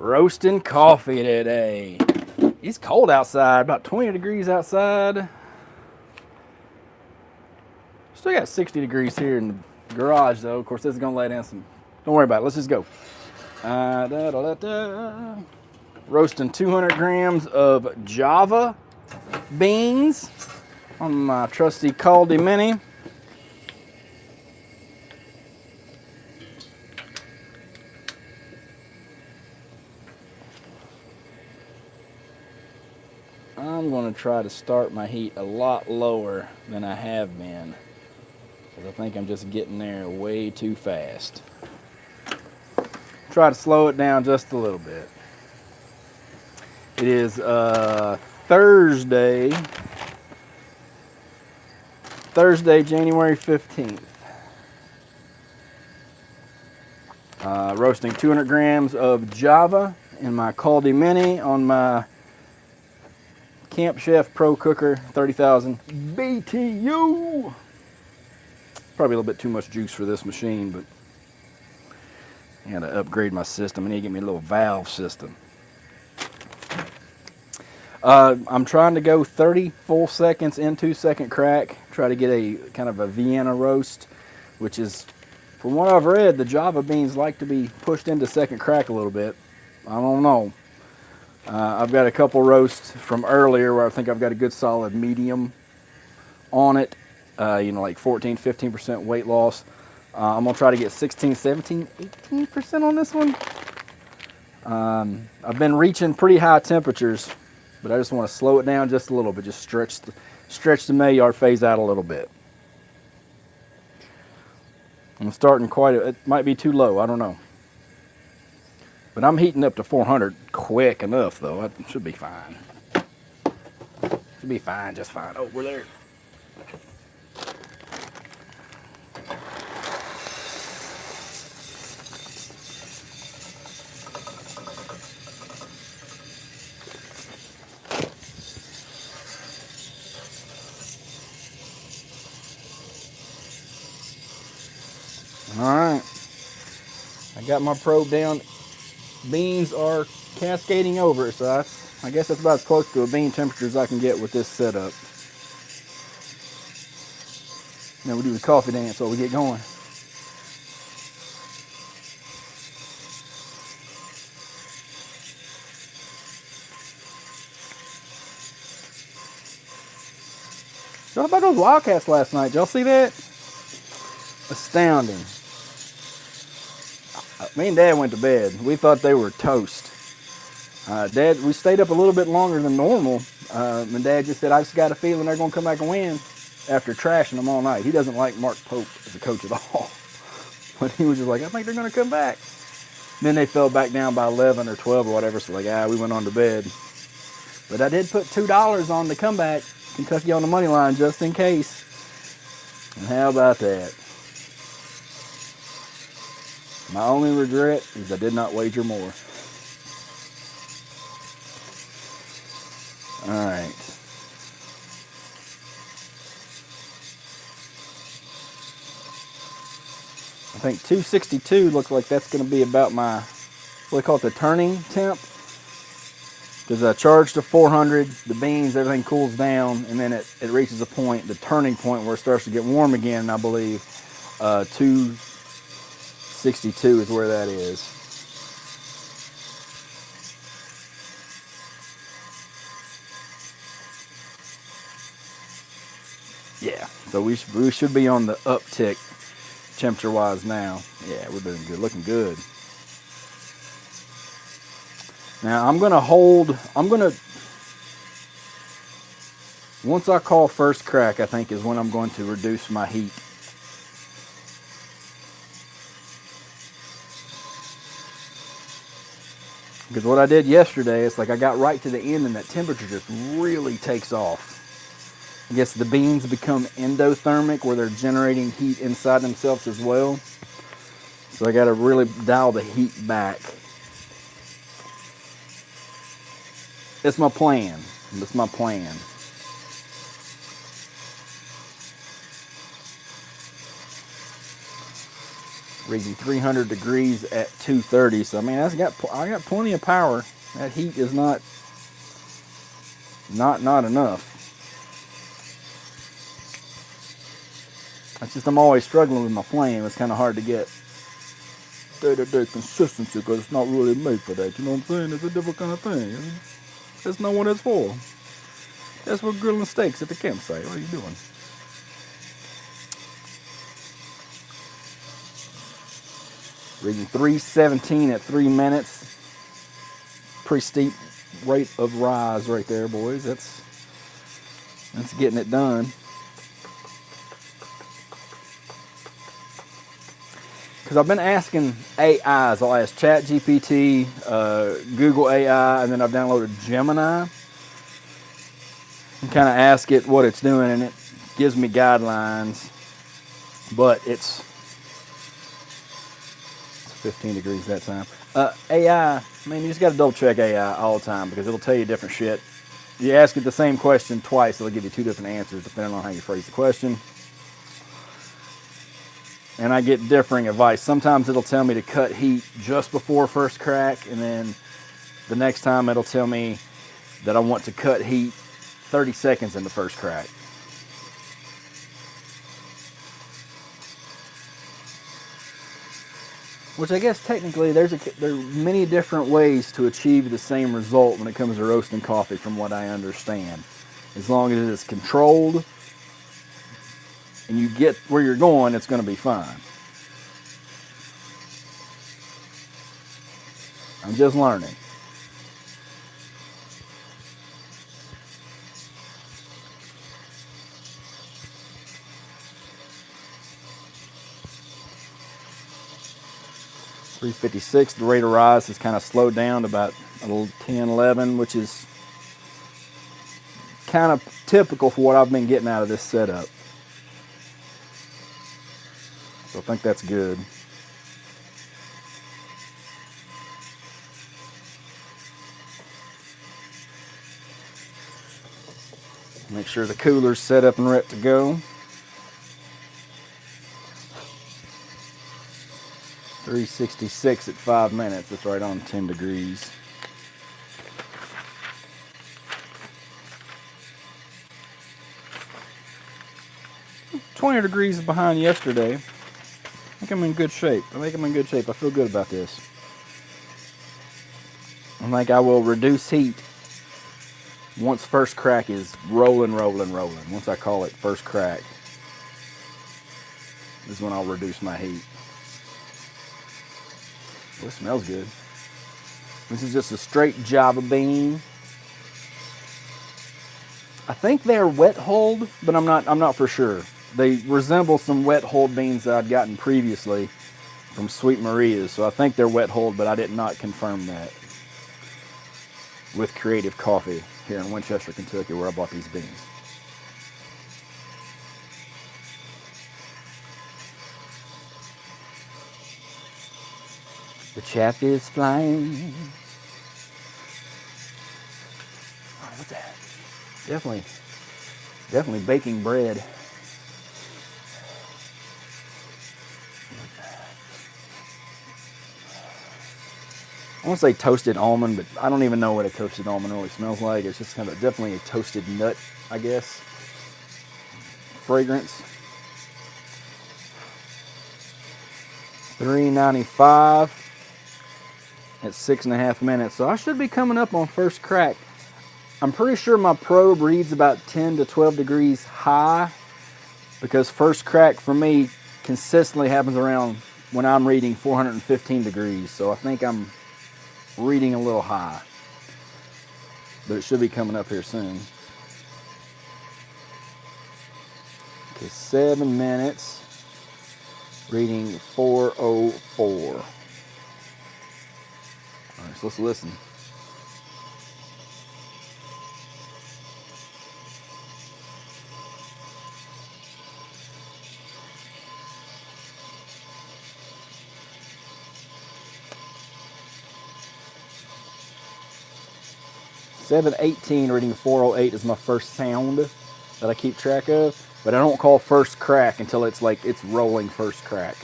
Roasting coffee today. It's cold outside, about 20 degrees outside. Still got 60 degrees here in the garage though. Of course, this is gonna lay down some. Don't worry about it. Let's just go. Roasting 200 grams of Java beans on my trusty Caldi Mini. I'm going to try to start my heat a lot lower than I have been, because I think I'm just getting there way too fast. Try to slow it down just a little bit. It is Thursday, January 15th. Roasting 200 grams of Java in my Caldi Mini on my Camp Chef Pro Cooker 30,000 BTU. Probably a little bit too much juice for this machine, but I gotta upgrade my system. I need to get me a little valve system. I'm trying to go 30 full seconds into second crack. Try to get a kind of a Vienna roast, which is, from what I've read, the Java beans like to be pushed into second crack a little bit. I don't know. I've got a couple roasts from earlier where I think I've got a good solid medium on it. Like 14, 15% weight loss. I'm going to try to get 16, 17, 18% on this one. I've been reaching pretty high temperatures, but I just want to slow it down just a little bit. Just stretch the Maillard phase out a little bit. I'm starting it might be too low, I don't know. But I'm heating up to 400 quick enough, though. It should be fine. Should be fine, just fine. Oh, we're there. All right. I got my probe down. Beans are cascading over, so I guess that's about as close to a bean temperature as I can get with this setup. Now we do the coffee dance while we get going. What about those Wildcats last night? Y'all see that? Astounding. Me and Dad went to bed. We thought they were toast. Dad, we stayed up a little bit longer than normal. And Dad just said, I just got a feeling they're going to come back and win after trashing them all night. He doesn't like Mark Pope as a coach at all. But he was just like, I think they're going to come back. Then they fell back down by 11 or 12 or whatever. So we went on to bed. But I did put $2 on the comeback, Kentucky on the money line, just in case. And how about that? My only regret is I did not wager more. All right. I think 262 looks like that's going to be about my, what they call it, the turning temp. Because I charge to 400, the beans, everything cools down, and then it reaches a point, the turning point, where it starts to get warm again, and I believe 262 is where that is. Yeah, so we should be on the uptick temperature-wise now. Yeah, we're doing good, looking good. Now once I call first crack, I think is when I'm going to reduce my heat. Because what I did yesterday is like I got right to the end and that temperature just really takes off. I guess the beans become endothermic where they're generating heat inside themselves as well. So I got to really dial the heat back. It's my plan. That's my plan. Reading 300 degrees at 2:30. So I mean, I got plenty of power. That heat is not enough. It's just I'm always struggling with my flame. It's kind of hard to get day-to-day consistency because it's not really made for that. You know what I'm saying? It's a different kind of thing. That's not what it's for. That's for grilling steaks at the campsite. What are you doing? Reading 317 at 3 minutes. Pretty steep rate of rise right there, boys. That's getting it done. Because I've been asking AIs. I'll ask ChatGPT, Google AI, and then I've downloaded Gemini. And kind of ask it what it's doing, and it gives me guidelines. But it's 15 degrees that time. AI, I mean, you just got to double check AI all the time because it'll tell you different shit. You ask it the same question twice, it'll give you two different answers depending on how you phrase the question. And I get differing advice. Sometimes it'll tell me to cut heat just before first crack, and then the next time it'll tell me that I want to cut heat 30 seconds in the first crack. Which I guess technically there are many different ways to achieve the same result when it comes to roasting coffee from what I understand. As long as it's controlled and you get where you're going, it's going to be fine. I'm just learning. .356, the rate of rise has kind of slowed down to about a little 10, 11, which is kind of typical for what I've been getting out of this setup. So I think that's good. Make sure the cooler's set up and ready to go. 366 at 5 minutes. It's right on 10 degrees. $20 degrees behind yesterday. I think I'm in good shape. I feel good about this. I think I will reduce heat once first crack is rolling. Once I call it first crack, this is when I'll reduce my heat. Well, it smells good. This is just a straight Java bean. I think they're wet hulled, but I'm not for sure. They resemble some wet hulled beans that I'd gotten previously from Sweet Maria's, so I think they're wet hulled, but I did not confirm that with Creative Coffee here in Winchester, Kentucky, where I bought these beans. The chaff is flying. Oh, what's that? Definitely baking bread. I want to say toasted almond, but I don't even know what a toasted almond really smells like. It's just kind of definitely a toasted nut, I guess. Fragrance. $3.95 at 6.5 minutes. So I should be coming up on first crack. I'm pretty sure my probe reads about 10 to 12 degrees high because first crack for me consistently happens around when I'm reading 415 degrees. So I think I'm reading a little high, but it should be coming up here soon. Okay, 7 minutes, reading 404. All right, so let's listen. .718 reading 408 is my first sound that I keep track of, but I don't call first crack until it's rolling first crack.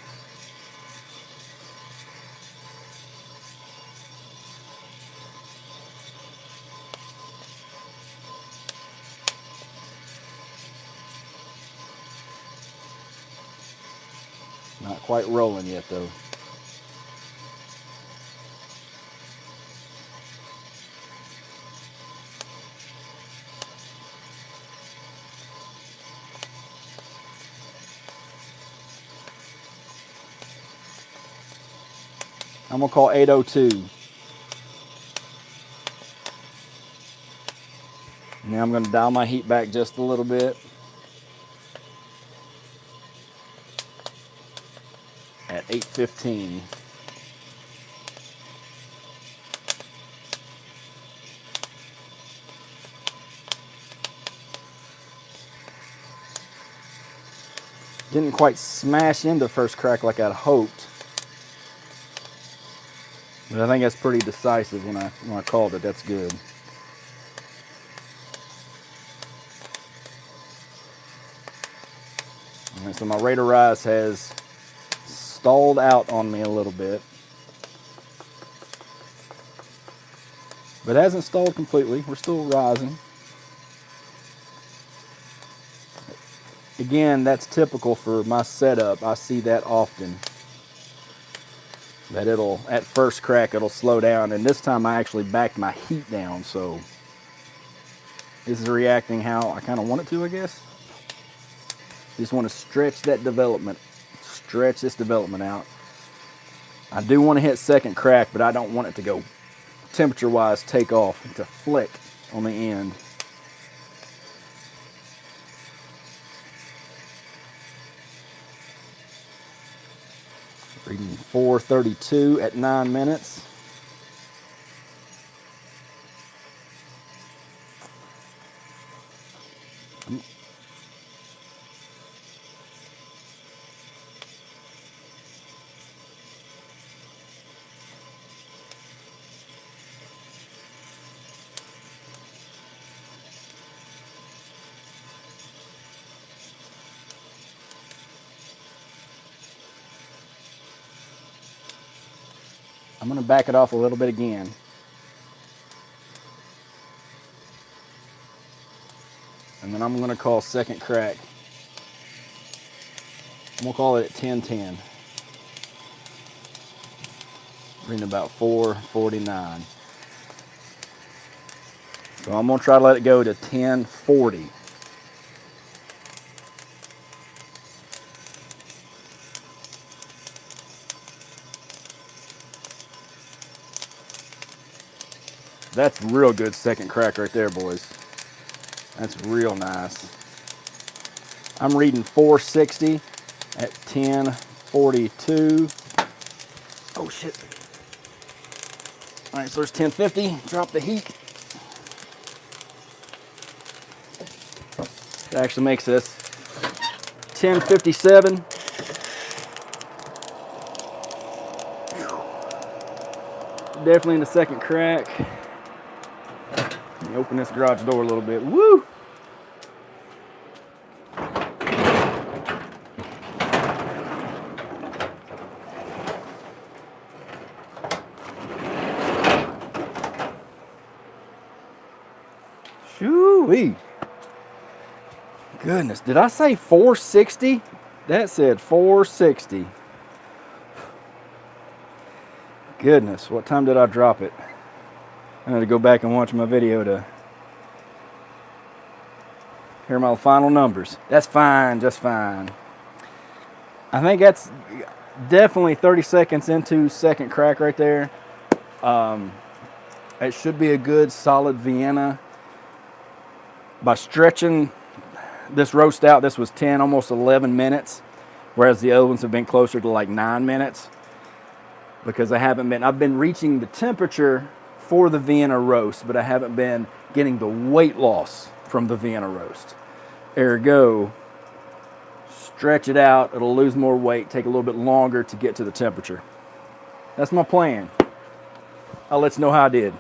quite rolling yet though. I'm gonna call 802. Now I'm gonna dial my heat back just a little bit. At 815. Didn't quite smash into first crack like I'd hoped. But I think that's pretty decisive when I called it. That's good. All right, so my rate of rise has stalled out on me a little bit. But it hasn't stalled completely. We're still rising. Again, that's typical for my setup. I see that often. That it'll, at first crack, it'll slow down. And this time I actually backed my heat down, so this is reacting how I kind of want it to, I guess. Just want to stretch that development, stretch this development out. I do want to hit second crack, but I don't want it to go temperature-wise take off, to flick on the end. Reading 432 at 9 minutes. I'm going to back it off a little bit again. And then I'm going to call second crack. I'm going to call it at 10:10. Reading about 4:49. So I'm going to try to let it go to 10:40. That's real good second crack right there, boys. That's real nice. I'm reading 460 at 10:42. Oh shit. All right, so there's 1050. Drop the heat. That actually makes this 1057. Definitely in the second crack. Let me open this garage door a little bit. Woo! Shoo-wee. Goodness, did I say 460? That said 460. Goodness, what time did I drop it? I had to go back and watch my video to hear my final numbers. That's fine, just fine. I think that's definitely 30 seconds into second crack right there. It should be a good solid Vienna. By stretching this roast out, this was 10, almost 11 minutes, whereas the other ones have been closer to like 9 minutes. Because I've been reaching the temperature for the Vienna roast, but I haven't been getting the weight loss from the Vienna roast. Ergo, stretch it out, it'll lose more weight, take a little bit longer to get to the temperature. That's my plan. I'll let you know how I did.